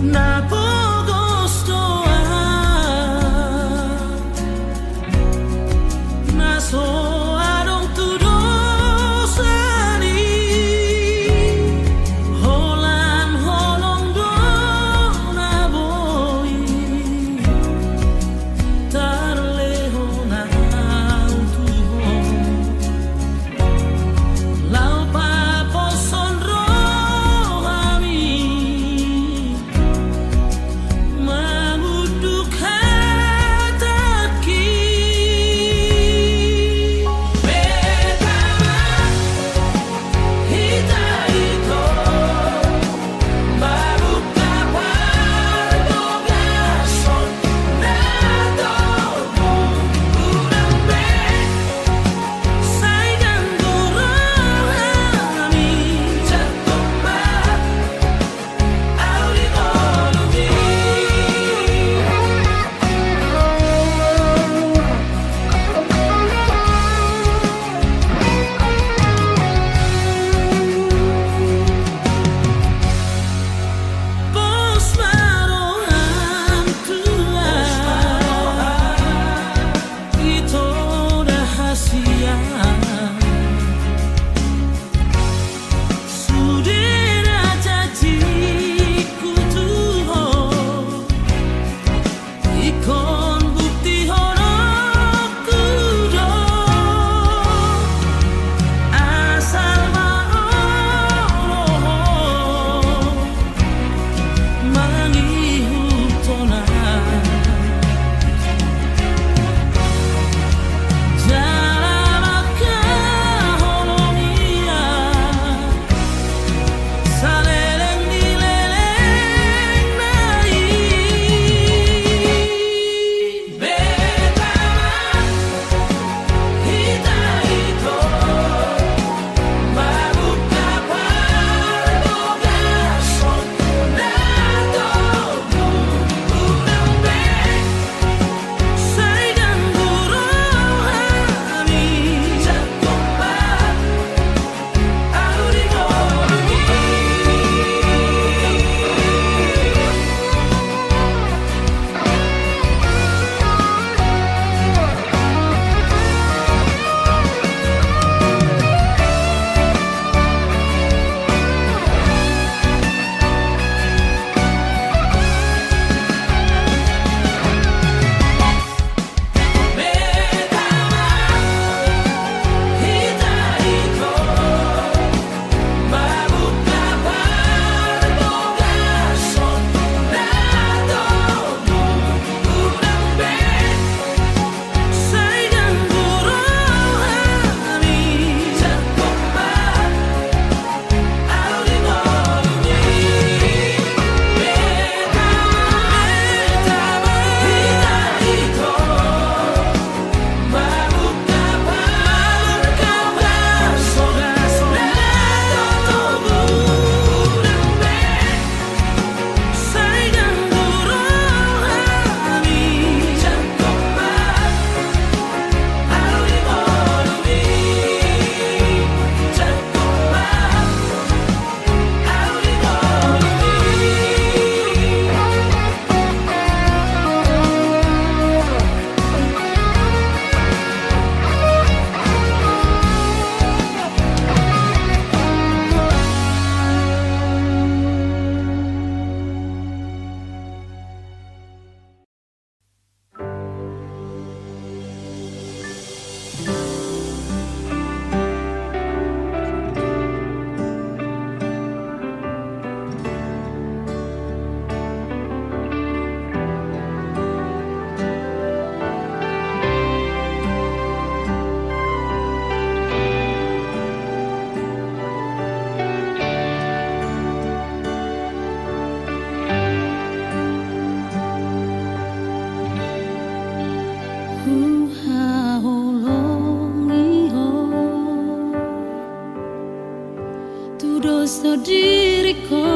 나보고 diriku.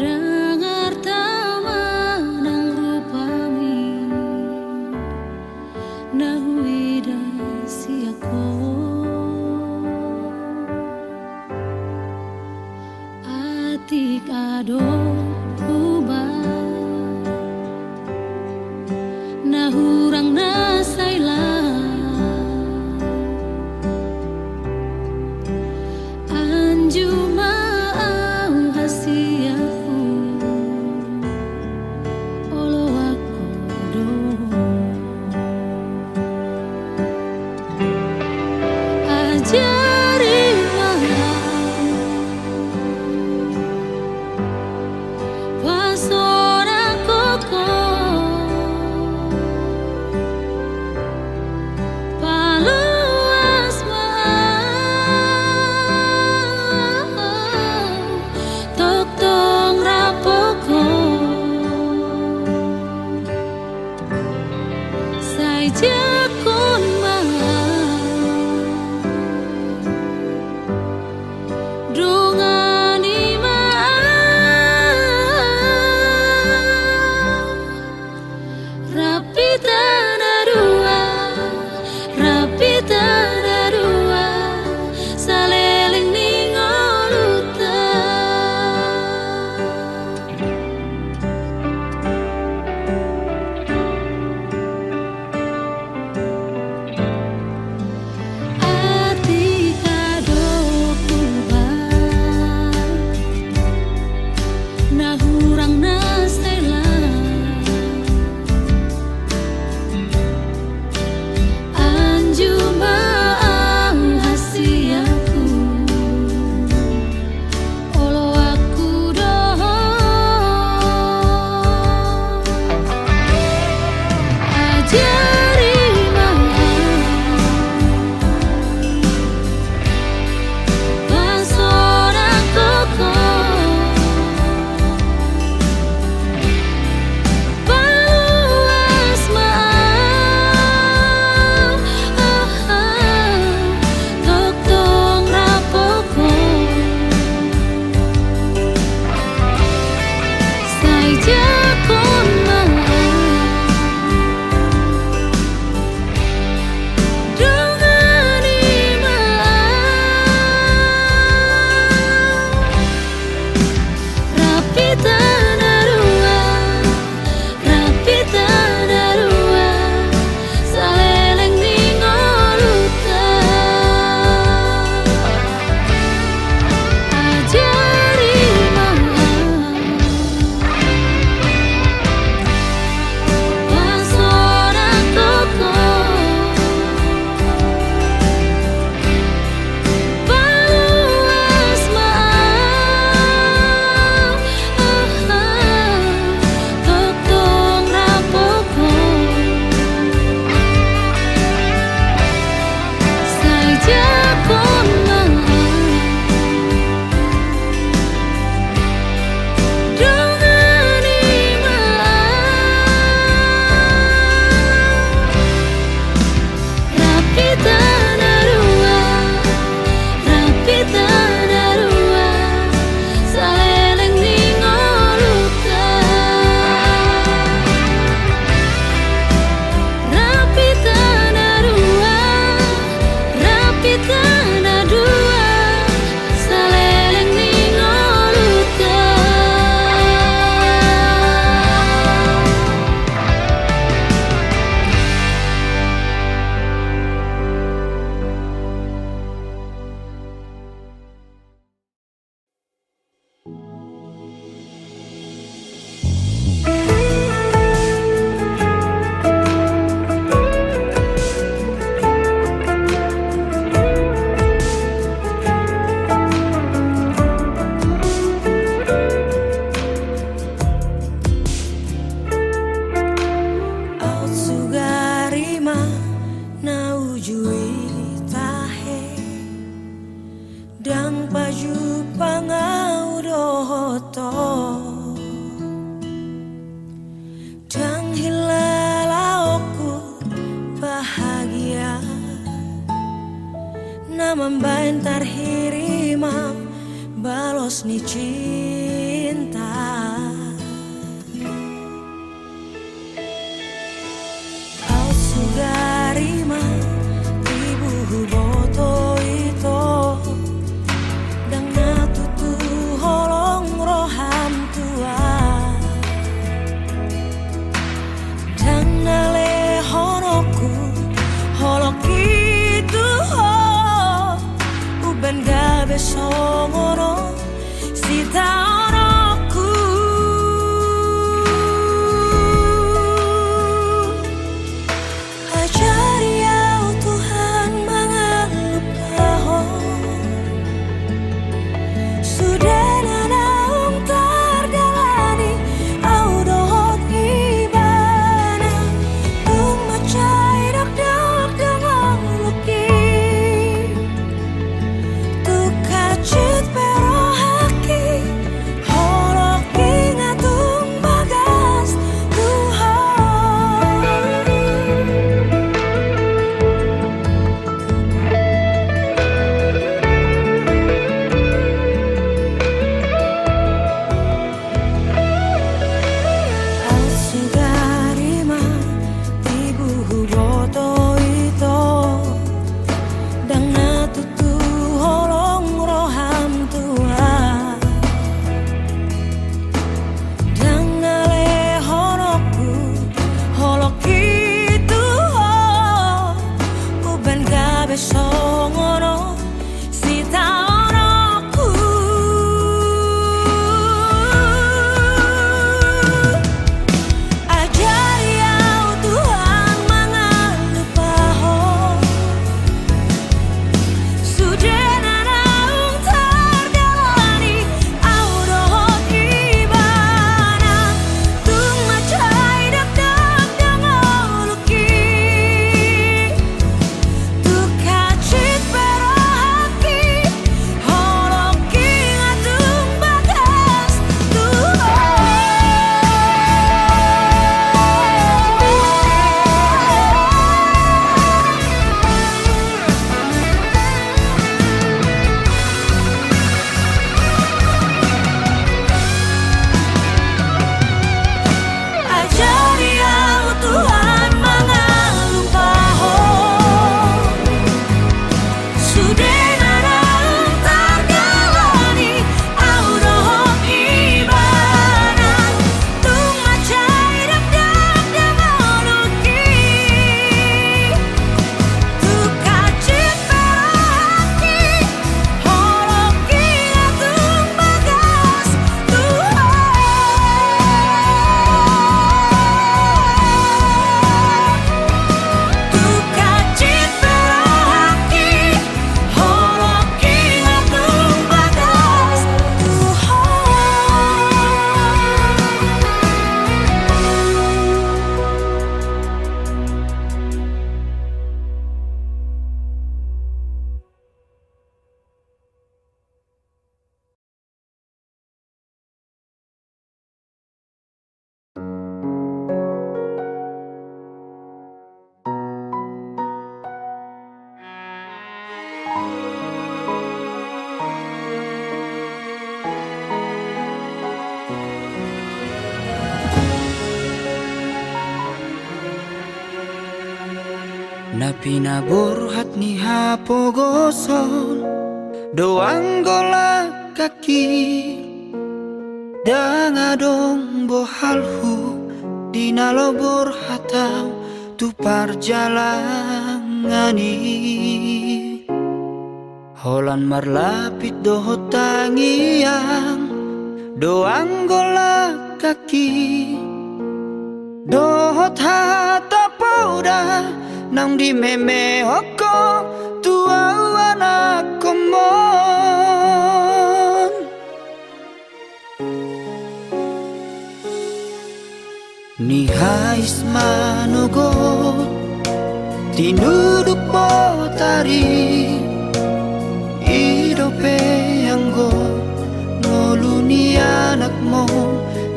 Dengar tamanang rupami nahui dasiako atik ado ubah nahurang nasaila anjuma au hasiaku olo aku do ajari pasora koko paluas tok tong rapoko sai jakon dongani rapi tanah dua saleleng ningoluta ati kadoku nahurang nasela anjuma ang hasiaku olo aku doho ajari pasora koko paluas tok tong rapoko sai jakon dongani rapi tanah dua saleleng ningoluta ajari pasora koko paluas tok tong rapoko sai jakon dongani rapi tanah dua saleleng ningoluta rapi tanah dua saleleng ningoluta Out sugarima naujui tahe dang baju pangau dohoto dang hilalaoku bahagia Ambain tarhirima balos ni cinta. Au sugarima ibu boto ito dang natutu holong roham tua dang nale honoku holok itu ho uben gabe songono sita onoku. Ajari au Tuhan mangan lupaho sudah nanaung tardalani au dohot ibana tung macai dak dak dengong luki tu kacit pero haki holok ingatung bagas Tuhan. Au sugarima ibu boto ito dang natutu holong roham tua dang nale honoku holok itu ho uben gabe songono sita onoku. Ajari au Tuhan mangan lupaho sudah nanaung tardalani au dohot ibana tung macai dak dak dengong luki tu kacit pero haki holok ingatung bagas Ajari au Tuhan mangan lupaho sudah nanaung tardalani au dohot ibana tung macai dak dak dengong luki tu kacit pero haki holok ingatung bagas Tuhan. Tu kacit pero haki holok ingatung bagas Tuhan. Na pinaburhat ni hapogosol doang gola kaki dangadong bohalhu dinalobor hatau tu parjalangani holan marlapit dohot tangiang doang gola kaki dohot hata pauda nang di meme hoko tua anak komon ni hais manogo tinuduk potari idope anggo ngoluni anakmu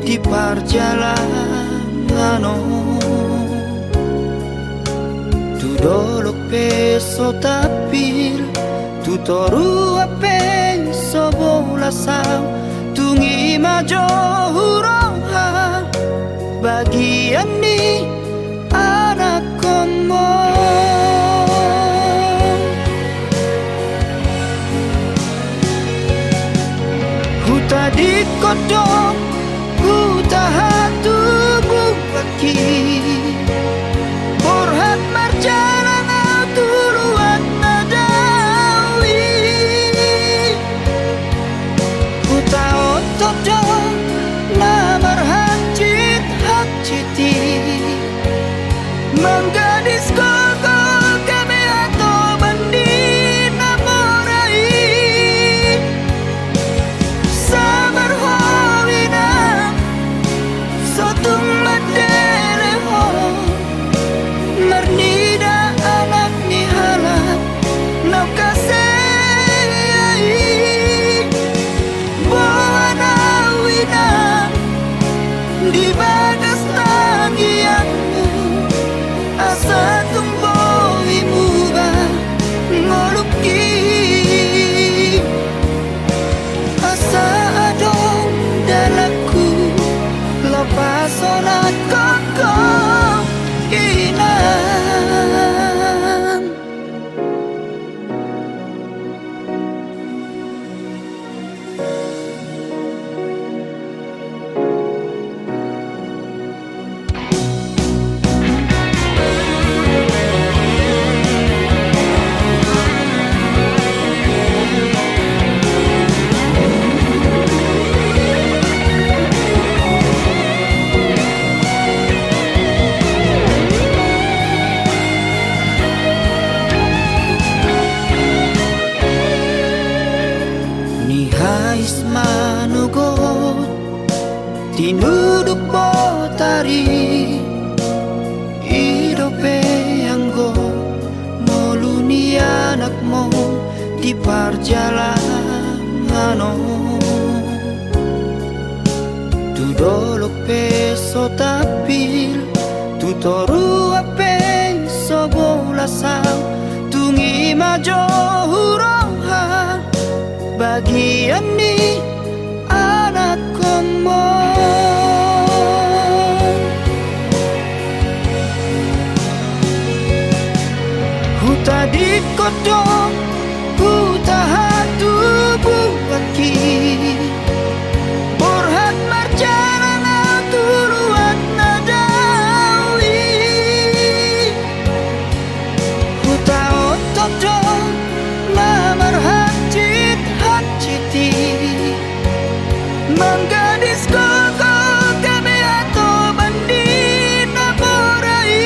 di parjalangano dolok peso tapil Tutoru ape sobola sao tungi majo huroha bagian ni anak komo huta di kodok huta hatu bukaki borhat marjalan tuluan nadawi huta otodo namar hajit hajiti menggadis koko kami atau bandi namorai sabar hawina sotung madere ho mernida anak nihala nau kasei bawana wina di bagas tangianmu asa tumboy muba ngoluki asa adong dalaku lapasonat koko inam Nihais manugot tinuduk botari idope anggo moluni anakmu di perjalanan tudolok peso tapil tutoru ape sobola sao tungi majo huroha bagian ni anak komo huta di kodok huta hatu bukaki borhat marjalan tuluan nadawi huta otodo namar hajit hajiti menggadis koko kami atau bandi namorai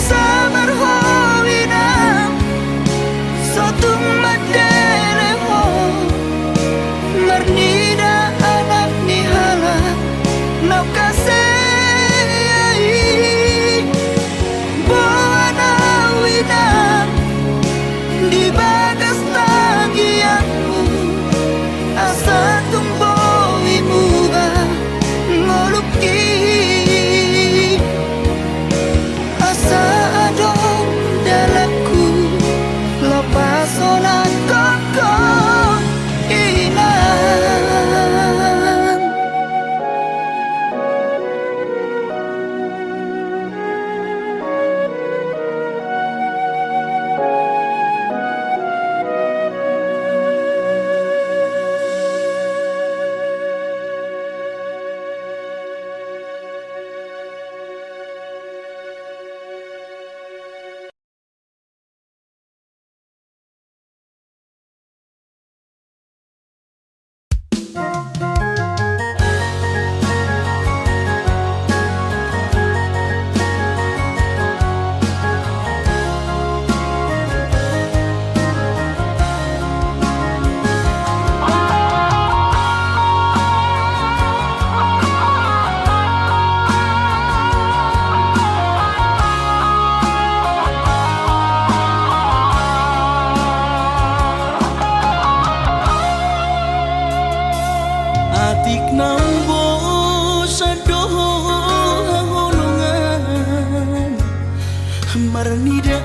sabar hawina sotung madere ho mernida anak nihala nau kasei bawana wina di bagas tangianmu asa tumboy muba ngoluki asa adong dalaku lapasonat koko inam mernida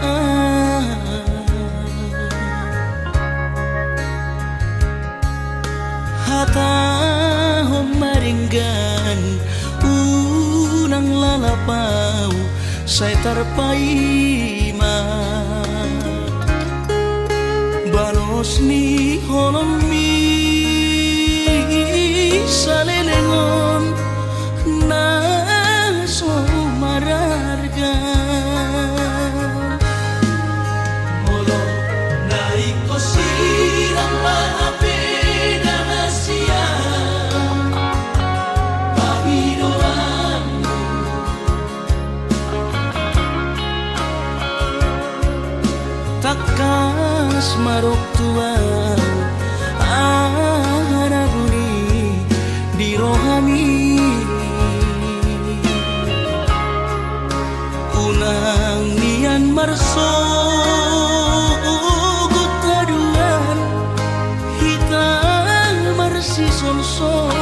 tahun maringgan unang lalapau saya terpaima banos ni holong mi salelengon na so mararga molo naik ko sirang maapena na siya Panginoon takas marok tuan araguni di rohani unang nian marso gutaduan hitam marsi sol-solan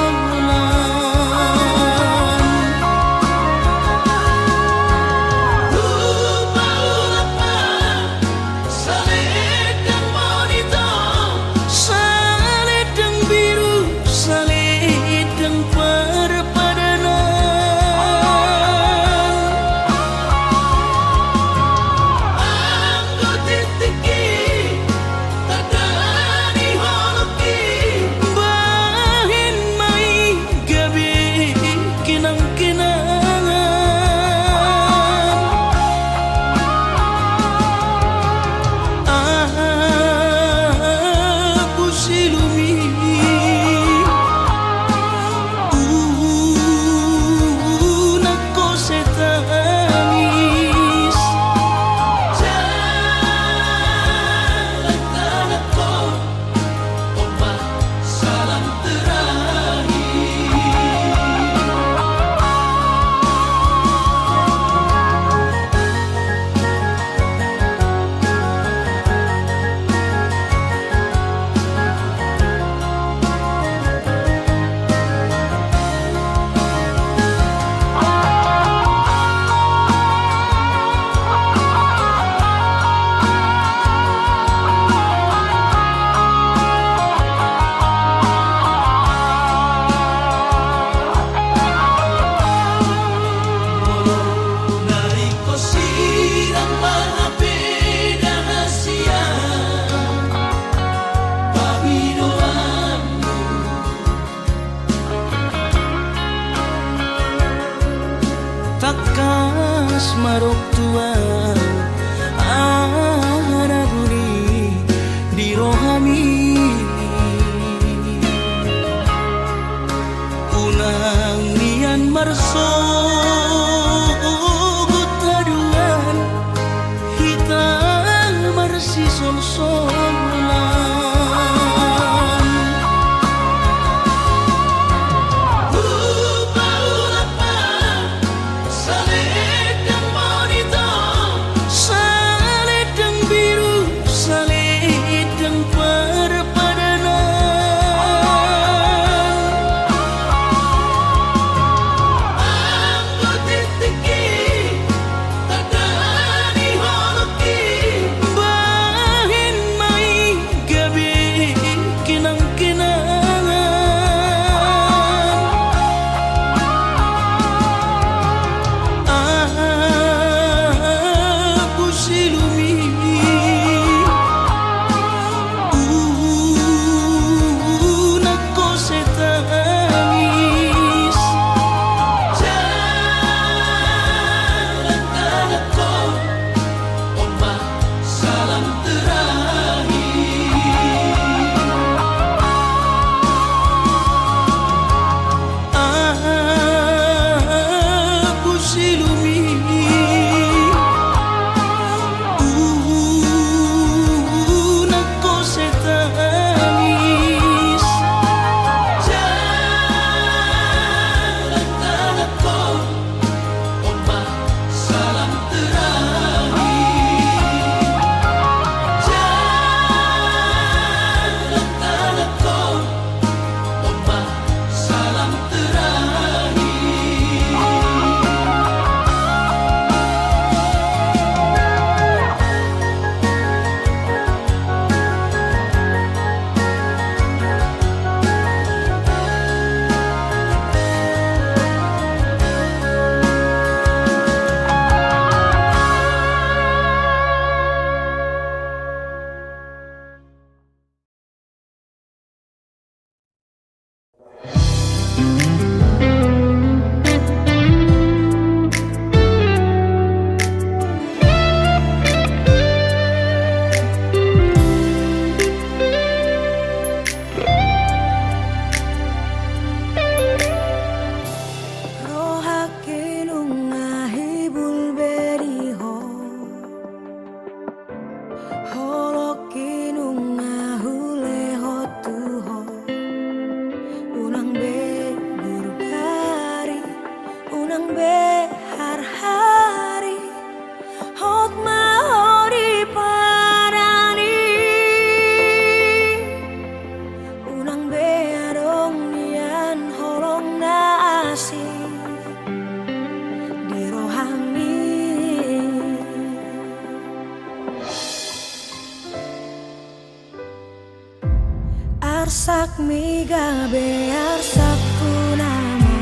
arsak miga bearsak kunama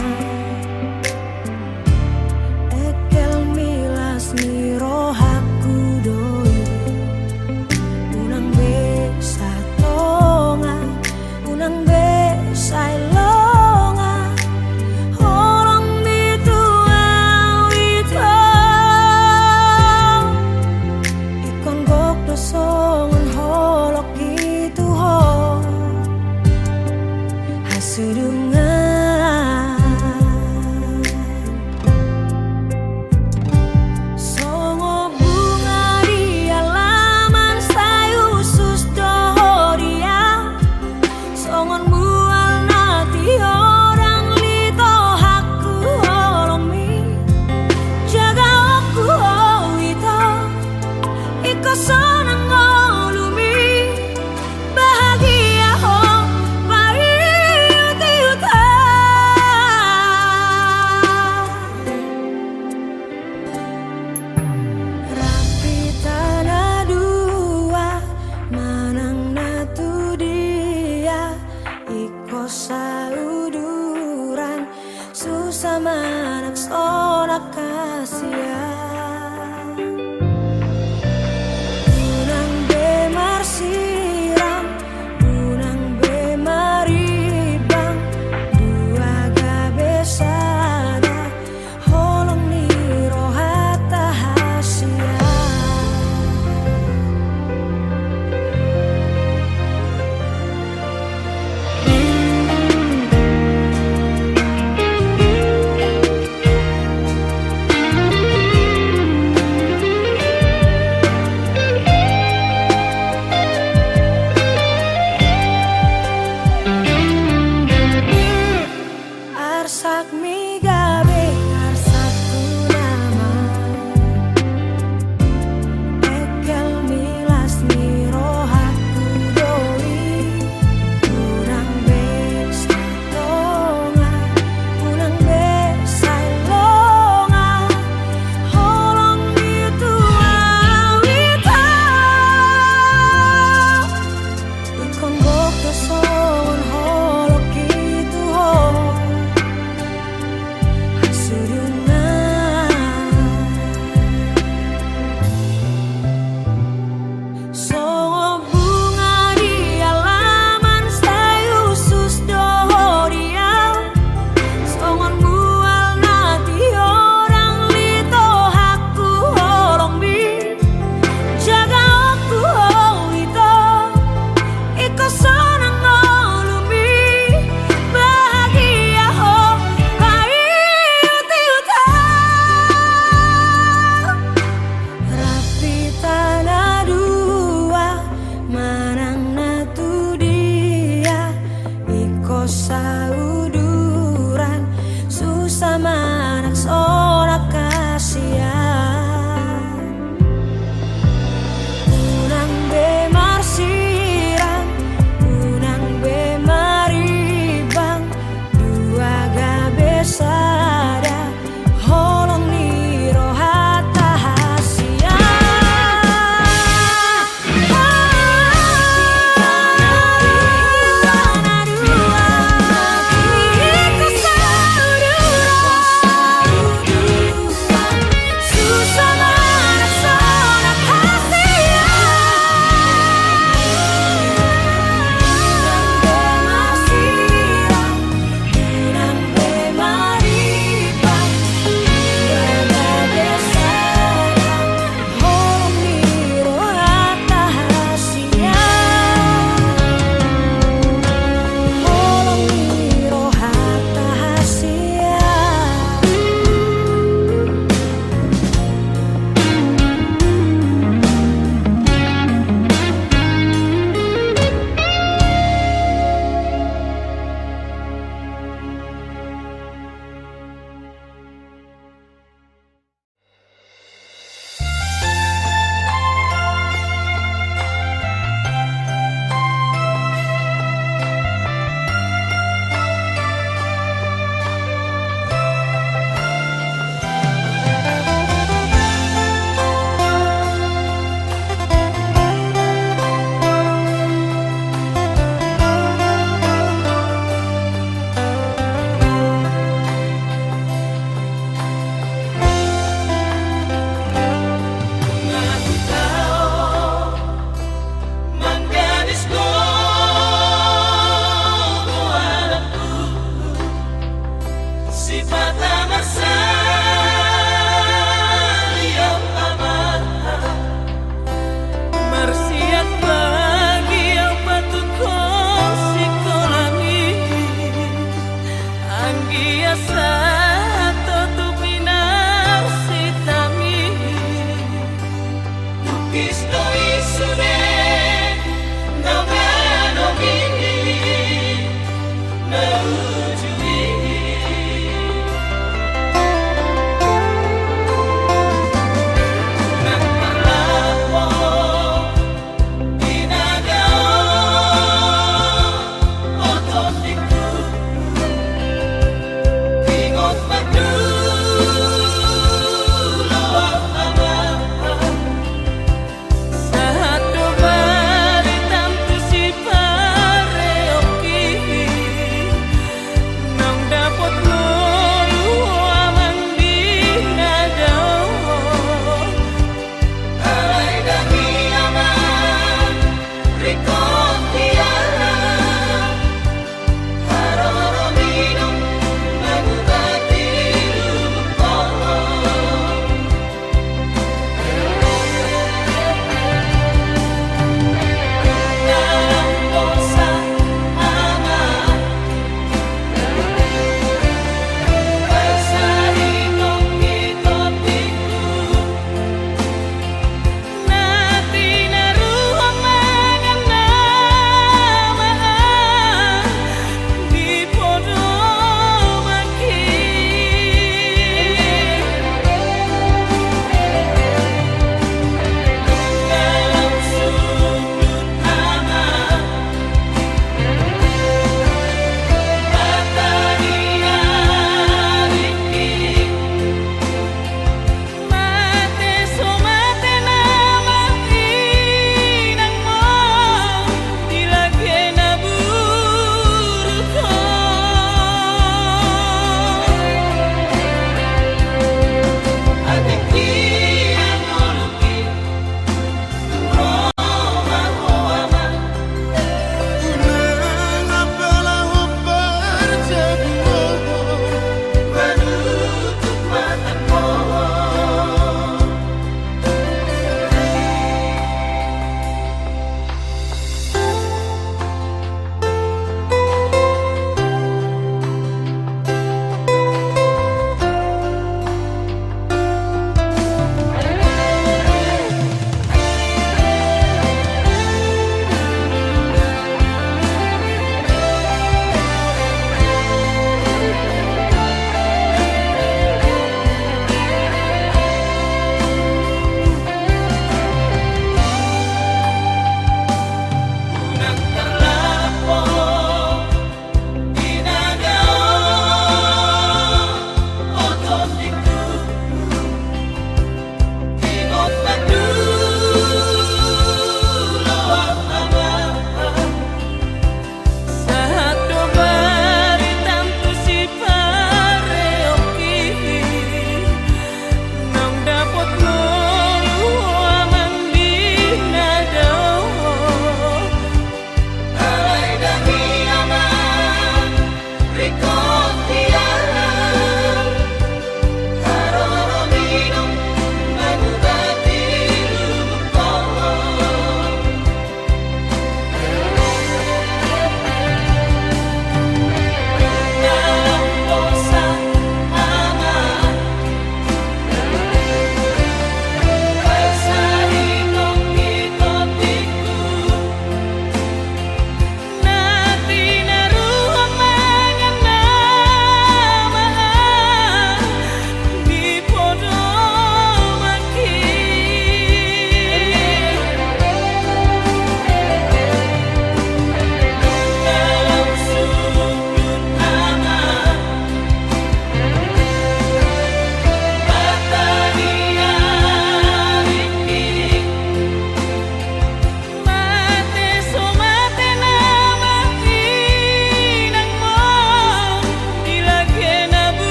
ekel milas ni rohaku doyo unang besa tonga unang besa longa orang bitu awito ikon gok dosongan holok gitu ho hasudungan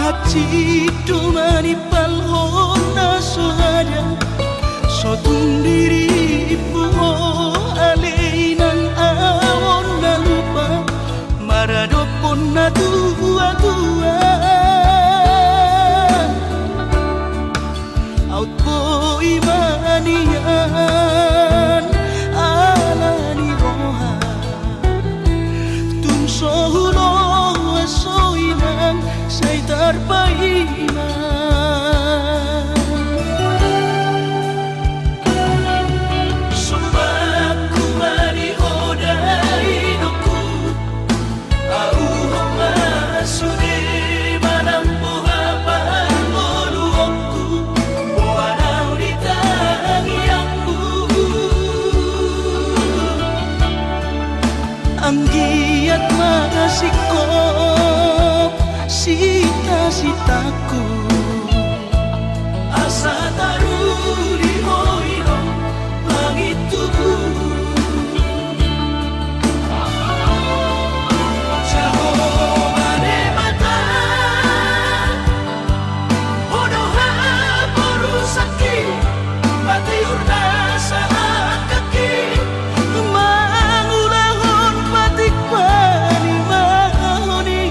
Haji dumani palhona sohada sotung diripu aleinan awon na lupa maradopon na tua-tua out po imanian alani roha tum sohulo soinan say tarpaiman sumbaku mari hodai doku au homa sude manampo hapan moluokku boanau di tangiangku anggiat masikop sita-sitaku asa taruh di hoiro langit tubuh jauh mane mata hodoha borusaki mati urna saat kaki mangulahon patik pani mahoni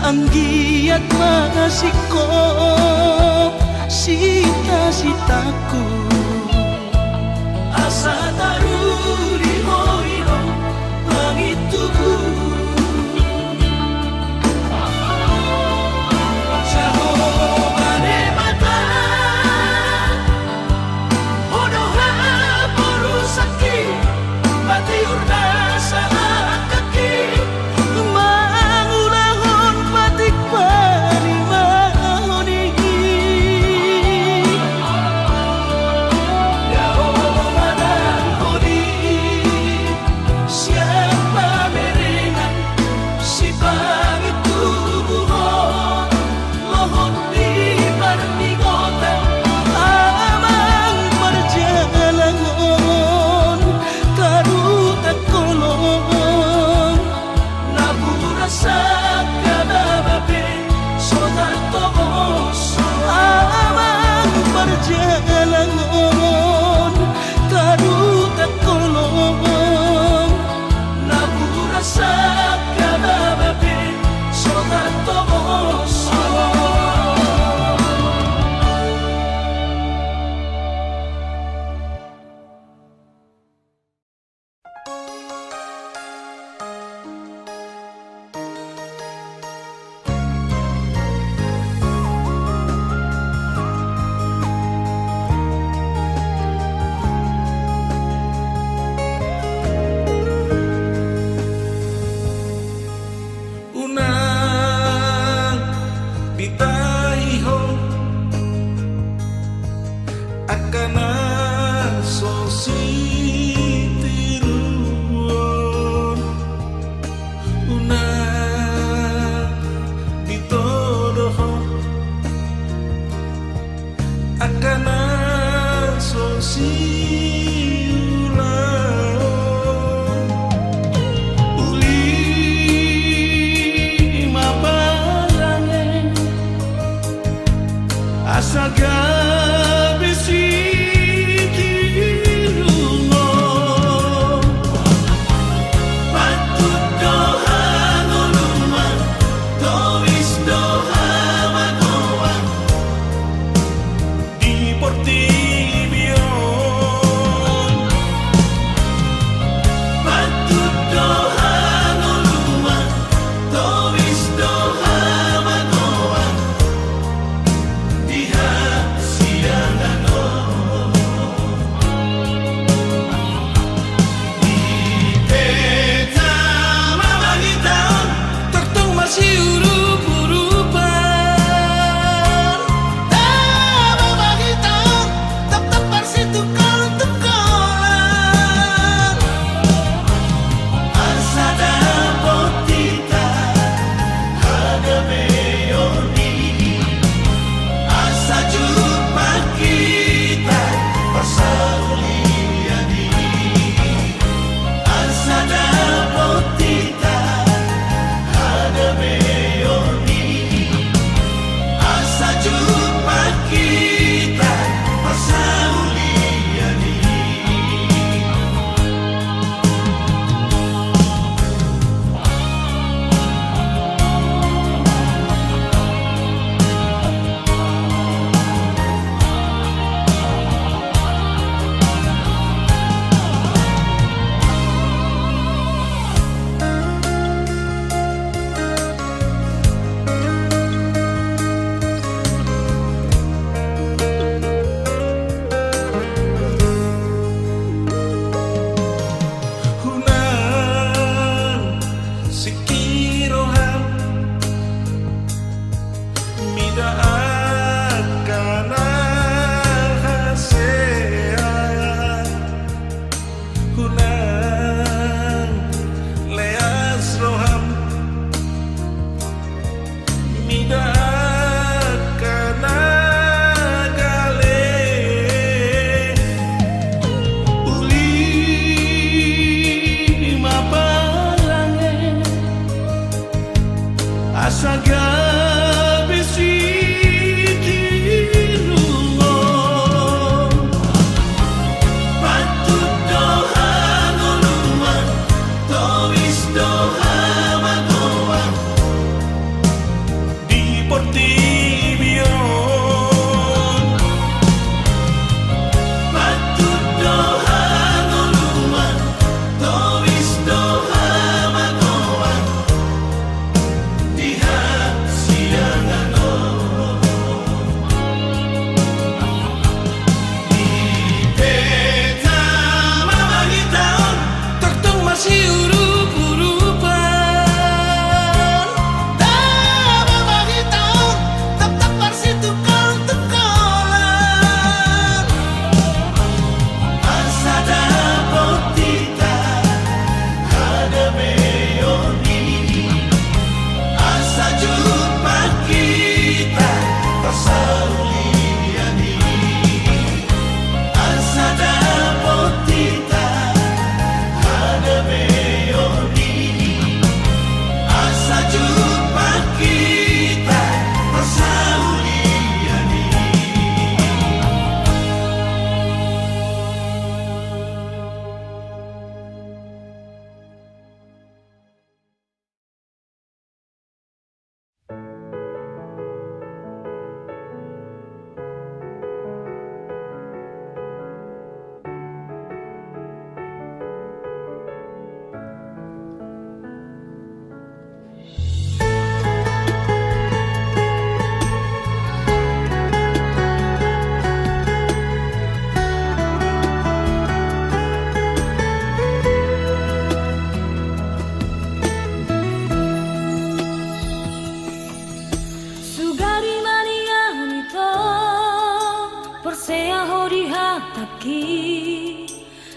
anggiat masikop sita-sitaku asa taruh di hoiro langit tubuh jauh mane mata hodoha borusaki mati urna saat kaki mangulahon patik pani mahoni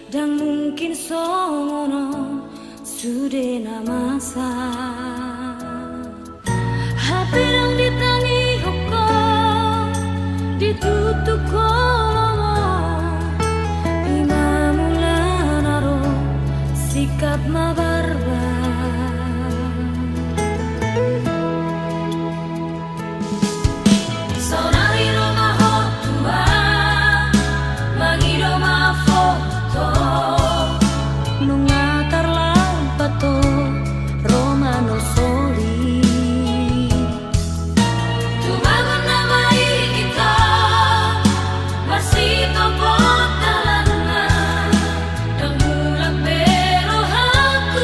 Dan mungkin songono sudah namasa hati yang ditangi hoko ditutup kolomo imamulanaro sikap mabarba saudari Roma hotua magido ma foto nungatar lampato Romano soli tumagon na mai kita masih topo talana dan mulak pero aku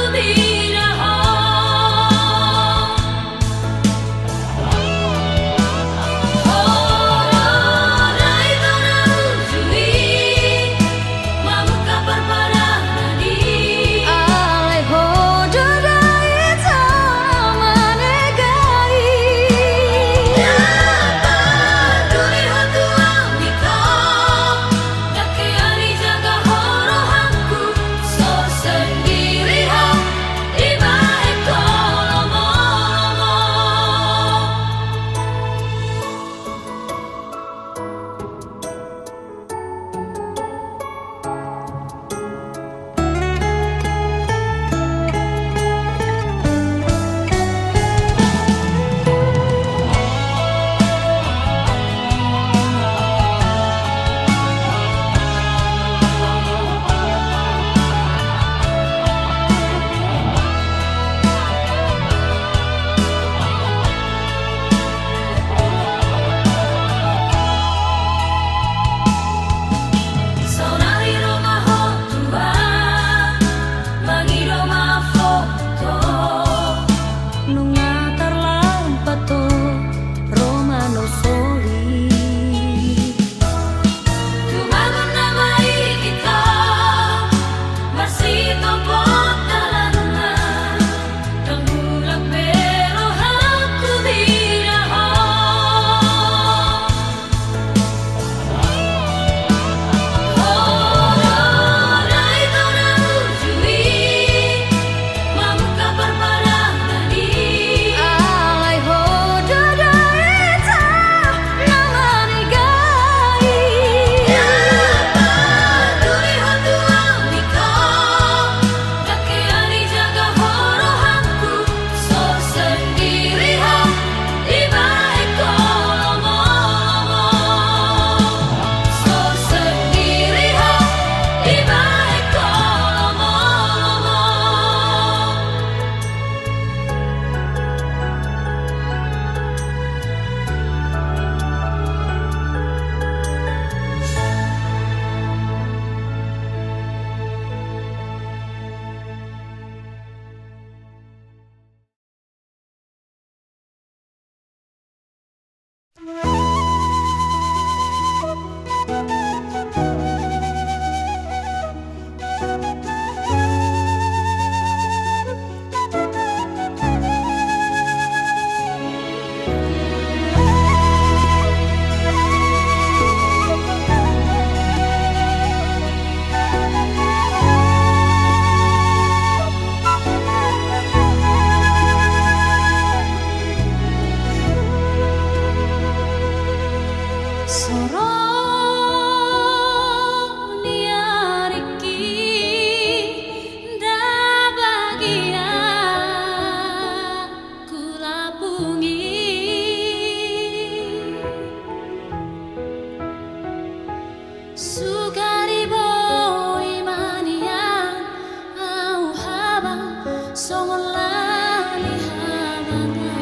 songon lali habana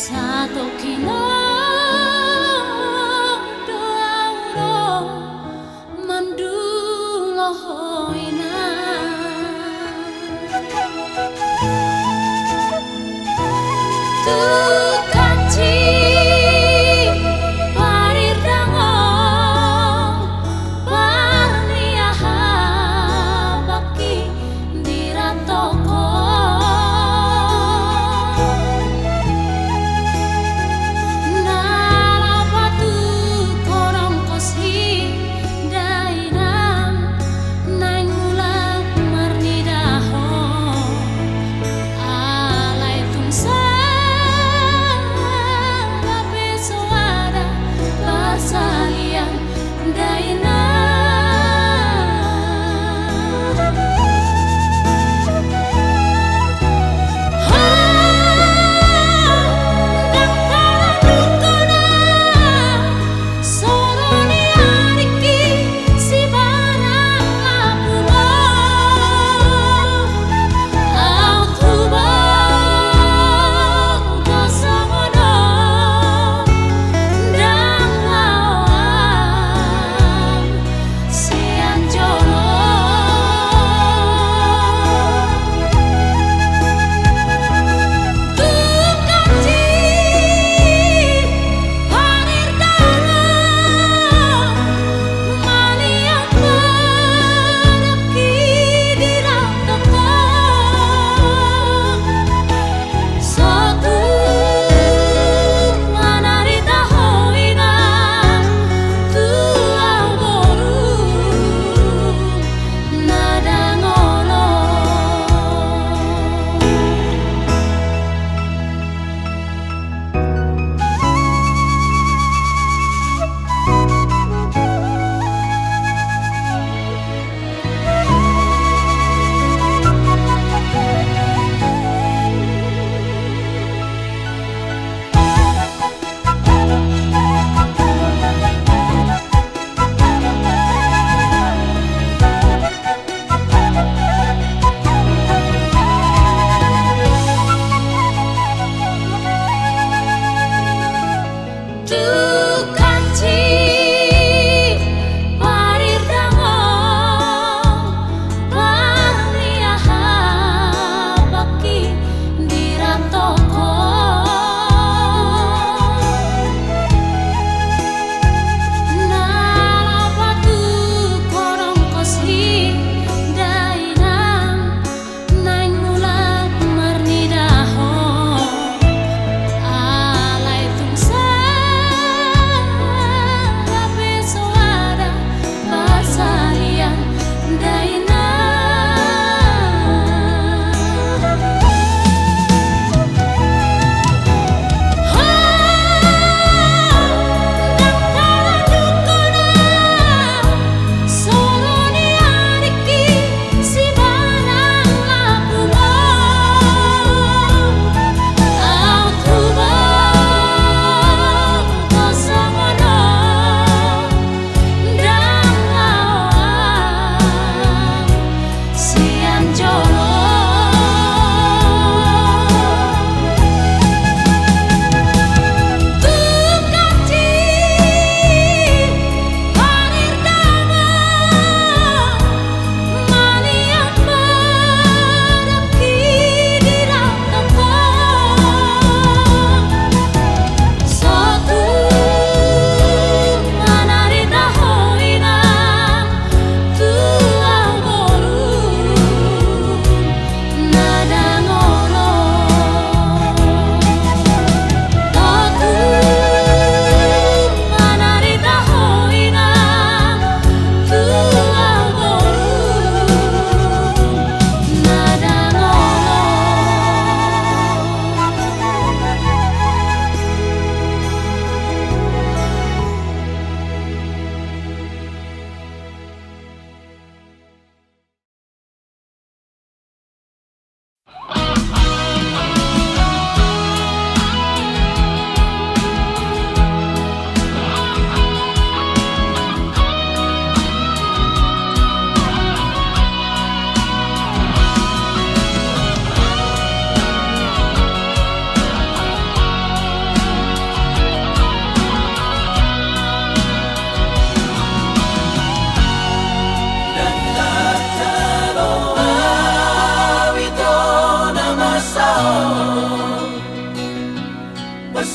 satu kino doauro mandulo hoina tukanci parir dangong parniaha baki diratoko nalapatu korong koshi dainam naing mulak marnidaho alay tungsa besoada pasalian dainam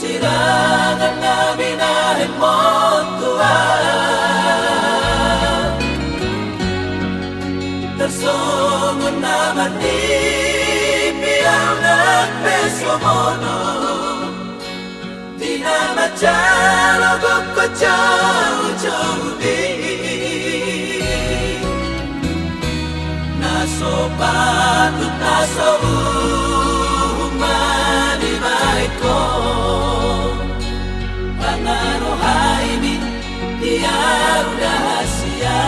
sirangan namin ahin mo tuwan Tersongon naman ipiyaw ng beso mo no Di na majalogok ko jauh-jauh di Naso patut naso umanibay ko Pangaruhay ni diyaw rahasia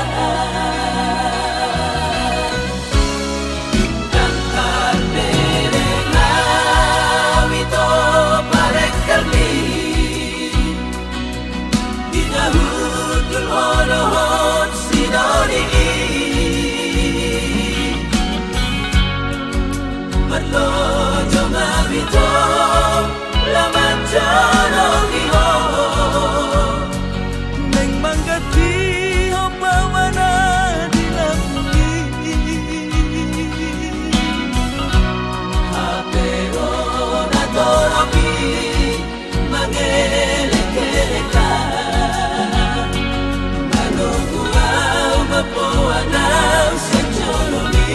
Dantar berengaw ito parek kami Dinahudul honohon sinoni Merlojo ngabito laman janong iho Neng manggati bawana dilamugi Hapero na toropi mangelek-eleka Manungguaw mapuanaw sa jolomi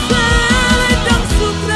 Selendang suku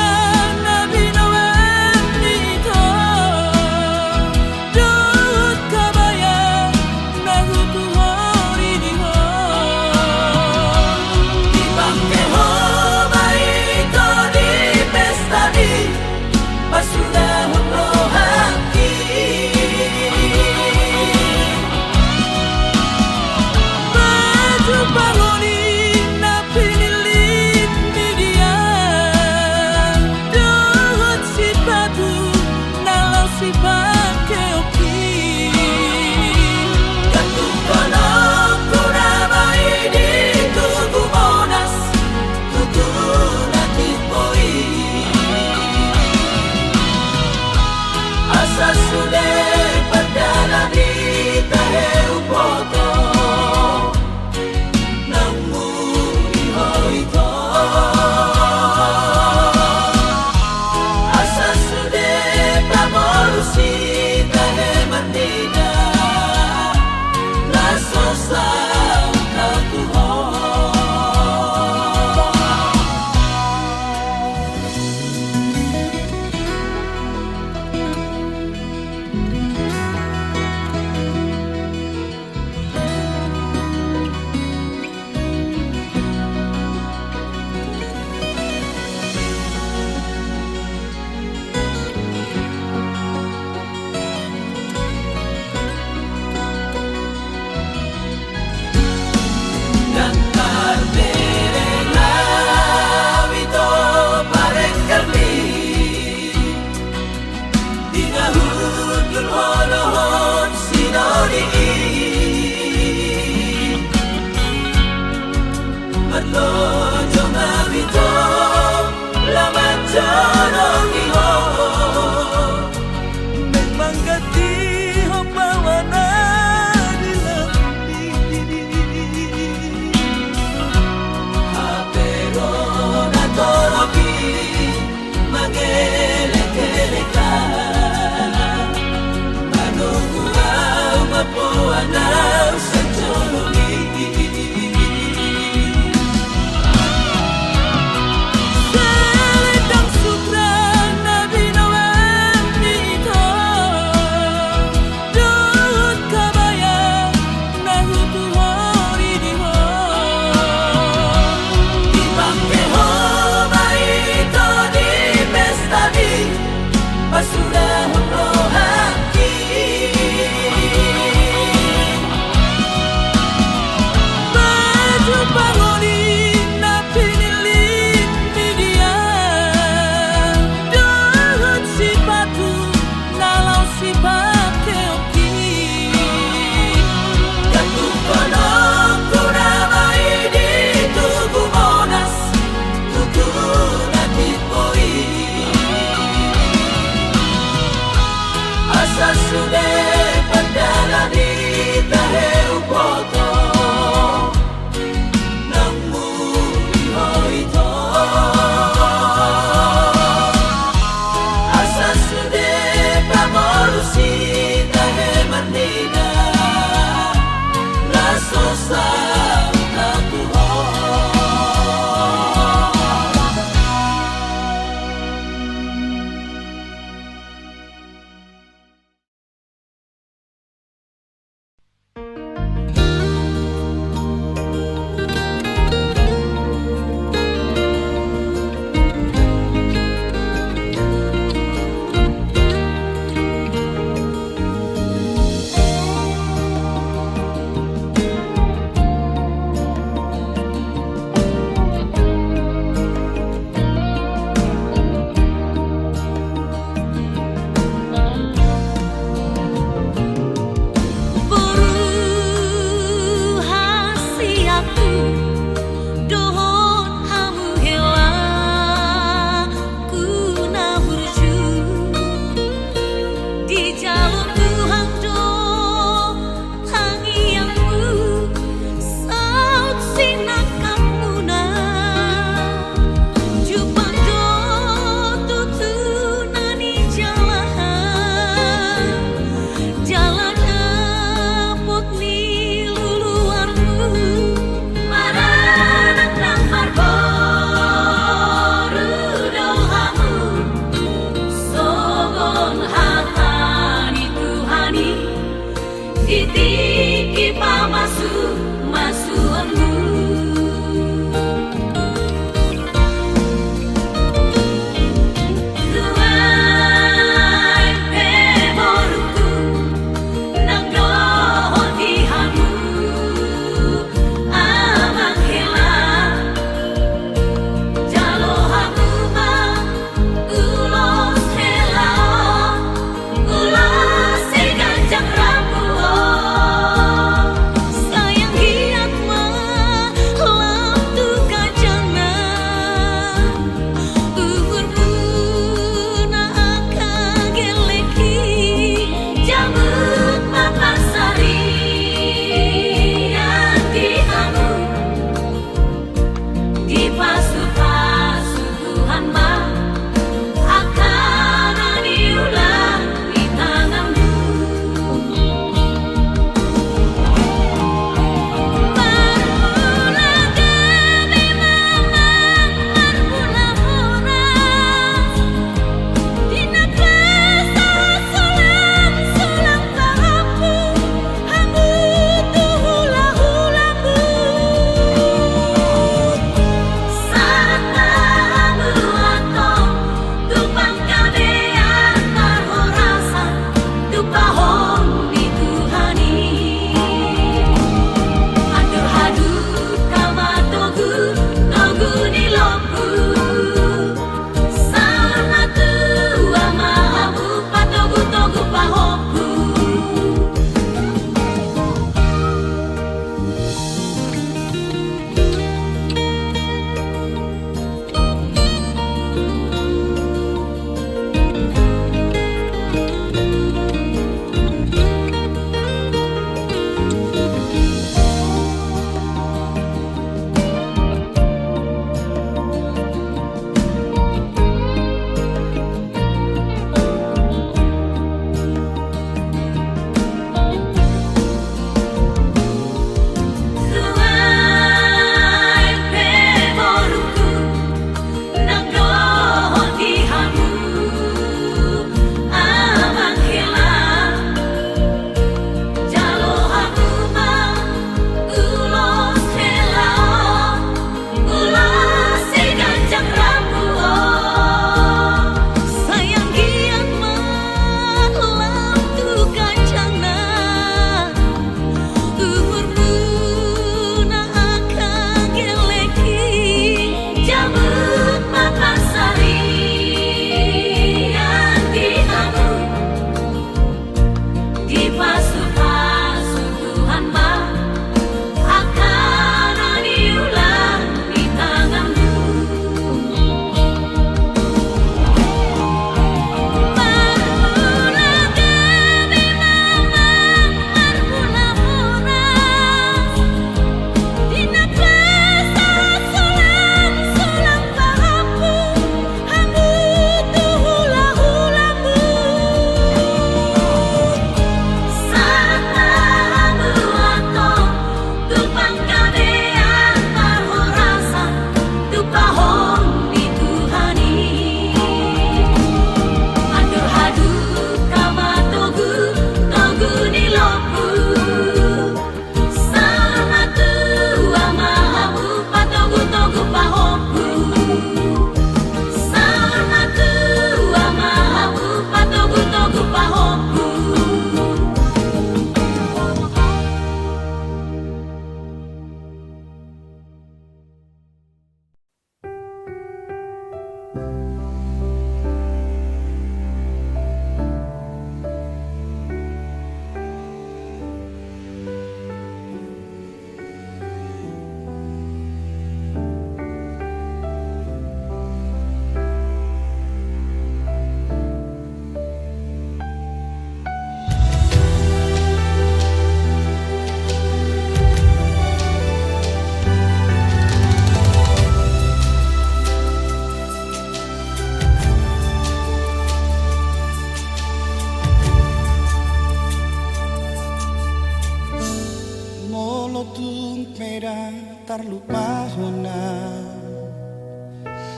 terlupa hona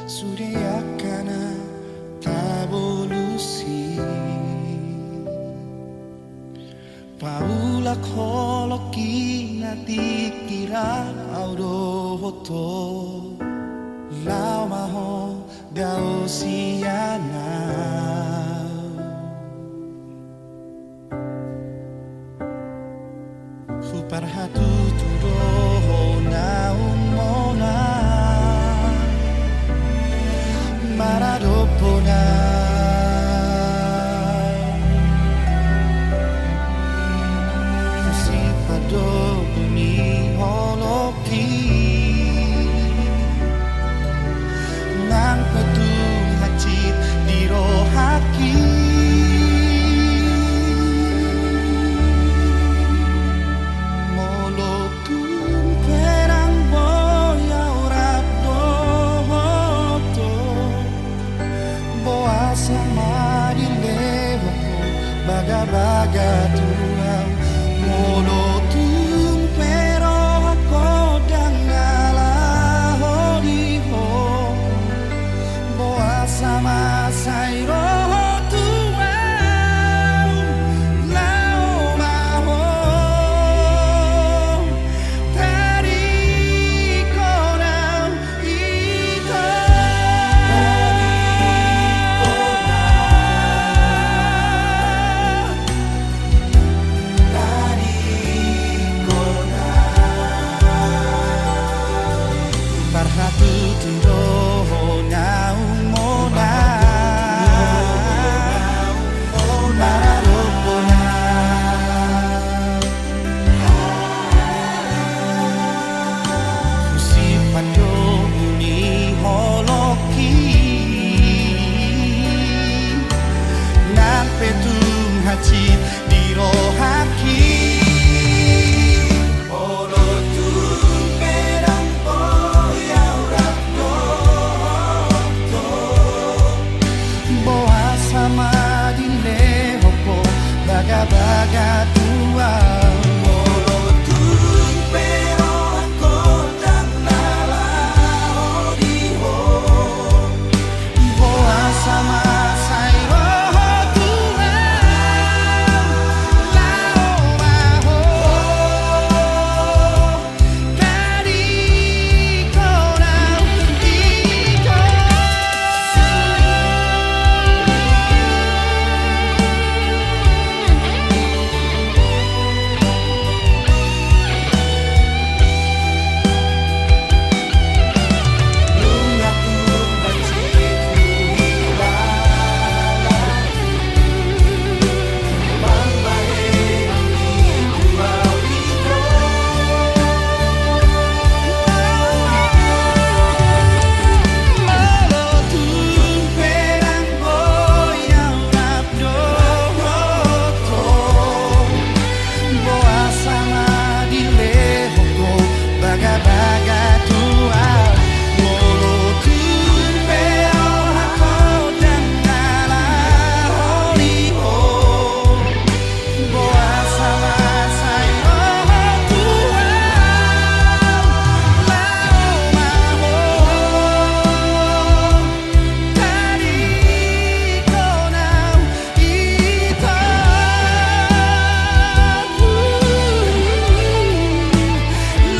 Surya kana tabolusi Paula koloki nati kira auro hoto Lau maho dao siana Fuparhatu turo na umona Maradopona Fusipado bumi holoki Nang petung hacit di rohaki Molotun perang boya urap dohoto Boa sama di lewako baga-baga tuang Molotun pero ako dangala hodiho Boa sama sairo tuang Lao maho Tari konau ito Parhatu tiro na umona Maradopona Fusipado bumi holoki Nang petung hacit di rohaki Molotun perang boya urap dohoto Boa sama di lehoko baga-baga tuang Molotun pero ako dangala hodiho Boa sama sairo tuang Lao maho Tari konau ito Molotun perang boya urap dohoto Boa sama di lehoko baga-baga tuang Molotun pero ako dangala hodiho Boa sama sairo tuang Lao maho Tari konau ito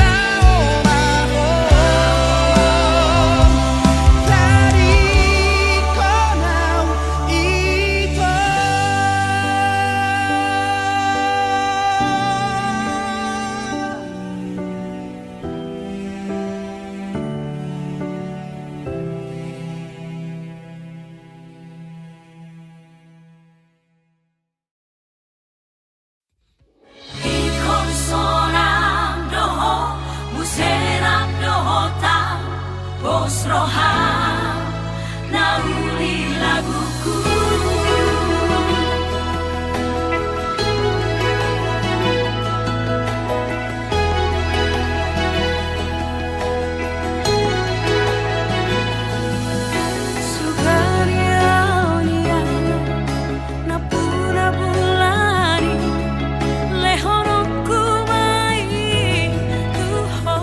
Lao maho Tari konau ito Ikon sonam doho muserap dohota Bos roham nauli laguku Sugaria napura bulani lehoroku mai tuho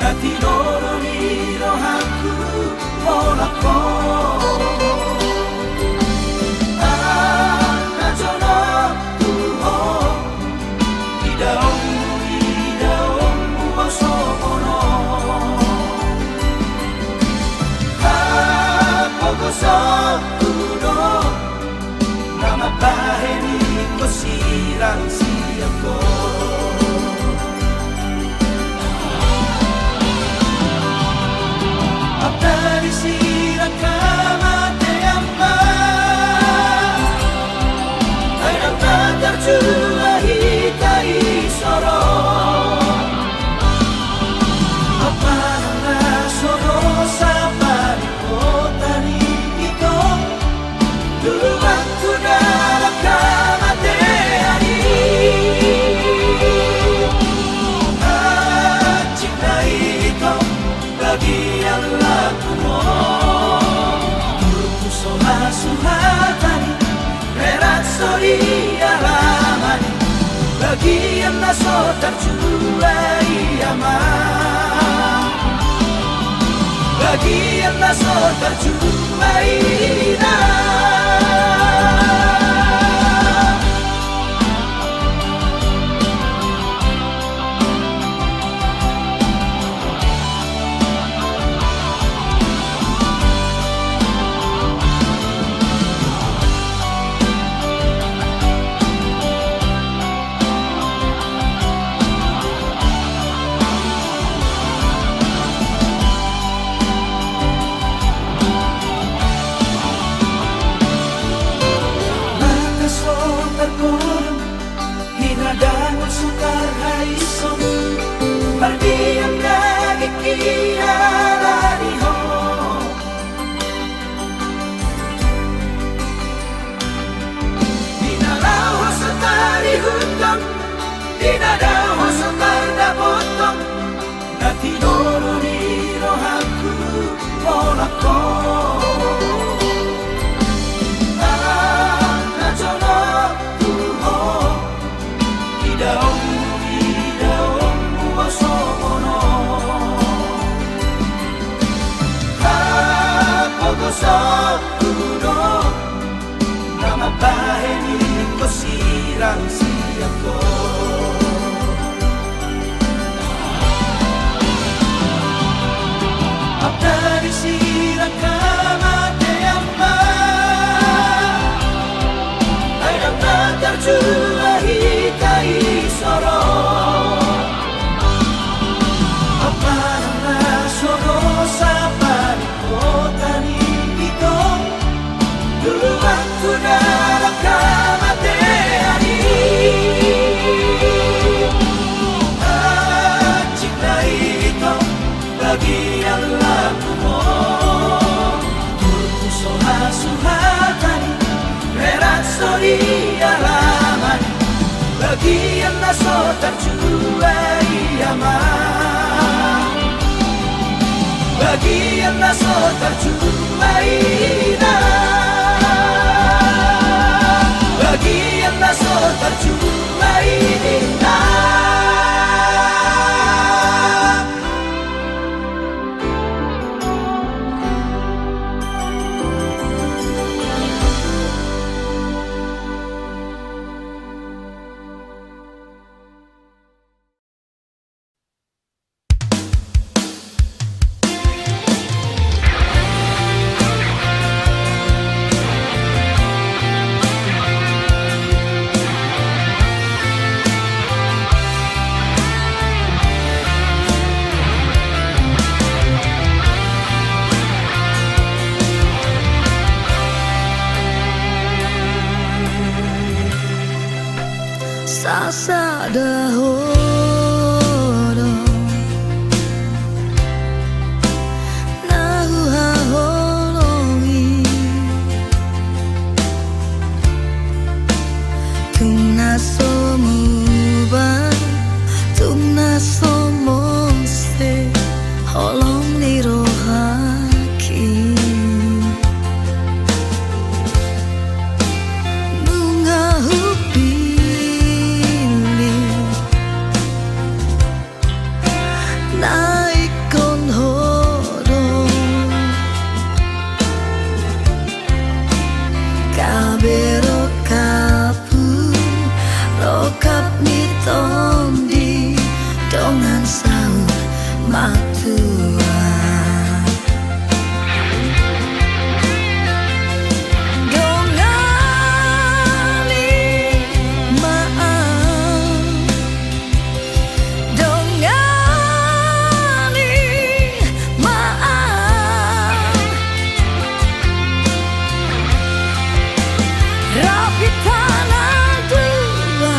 Dati loro ni rohanku polako Najono tuho Idaomu osomono Pogoso kuno Nama baheni kosirang siako Dari sirang kamate amma Ayam kadar jua hitai soro Apa nana soro sapa di kota ni ito Dulu waktu dalam kamate ani Cinta itu bagi yang laku Suhatani Rerat sori alamani Bagian naso terjuai aman Bagian naso terjuai sukar haison Perdiam lagi kialani ho Dinalau setari hutang Dinadau setarda potong Nati doro ni rohaku polako Kuno Nama baheni kosirang siako Abda disirang kamate amma Ayam natar jua hitai soro Apa nama soro sapa di kota ni Dulu waktu dalam kamate ani Cinta itu bagi yang laku mo Turku soha suhatani Rerat sori alamani Bagi yang naso terjuai aman Bagi yang naso terjuai Bagi yang naso terjuai matua. Dongani maaf, dongani maaf. Rapitana dua,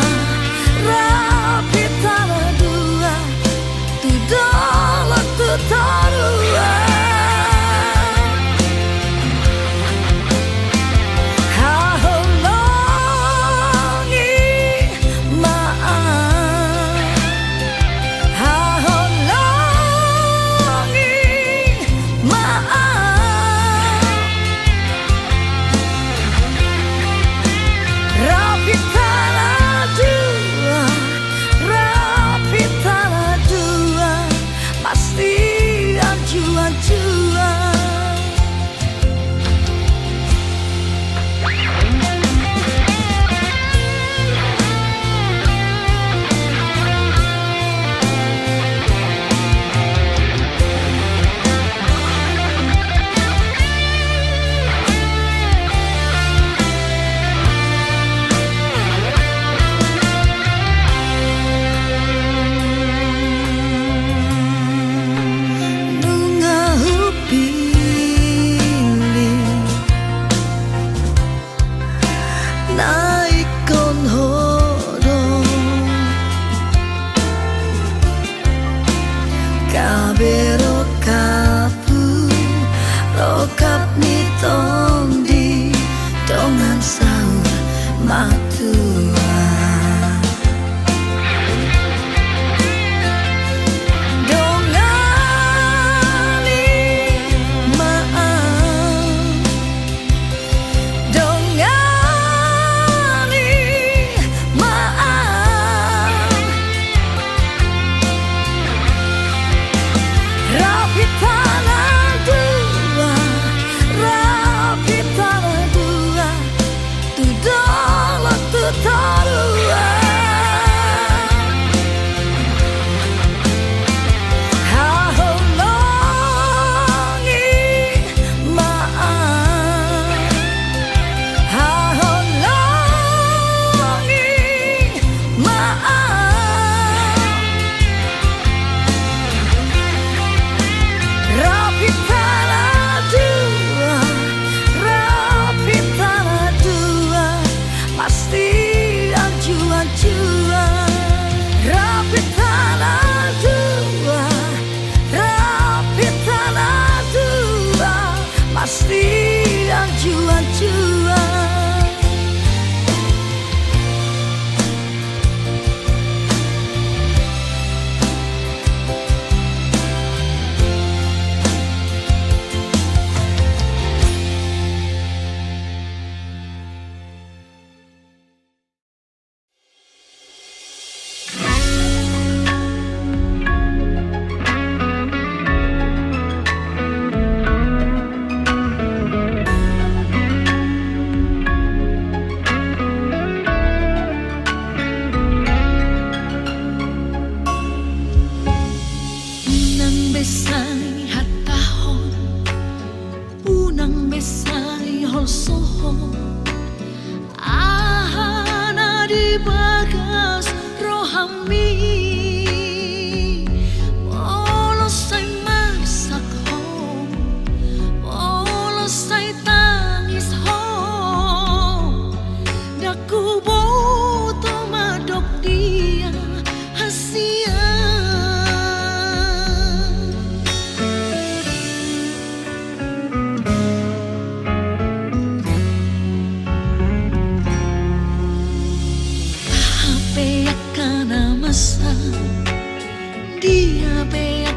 rapitana dua, tu dalam tu tarua. Haholongi maaf, haholongi maaf. Rapitana dua, rapitana dua, pasti anjuan-anjuan. Nunga hupili naikon hodong kabero kapu rokap nitondi dongan sahur matua. Dongani maaf, dongani maaf. Rapitana dua, rapitana dua, tu dalam tu tarua. Haholongi maaf, haholongi maaf. Rapitana dua, rapitana dua, pasti anjuan-anjuan. Rapitana dua, rapitana dua, pasti anjuan-anjuan. Unang besay hatahon, unang besay holsohon. Ahana di bagas rohami, polos ay masak ho, polos ay tangis ho. Dakubo tumadok dia hasia. Dia be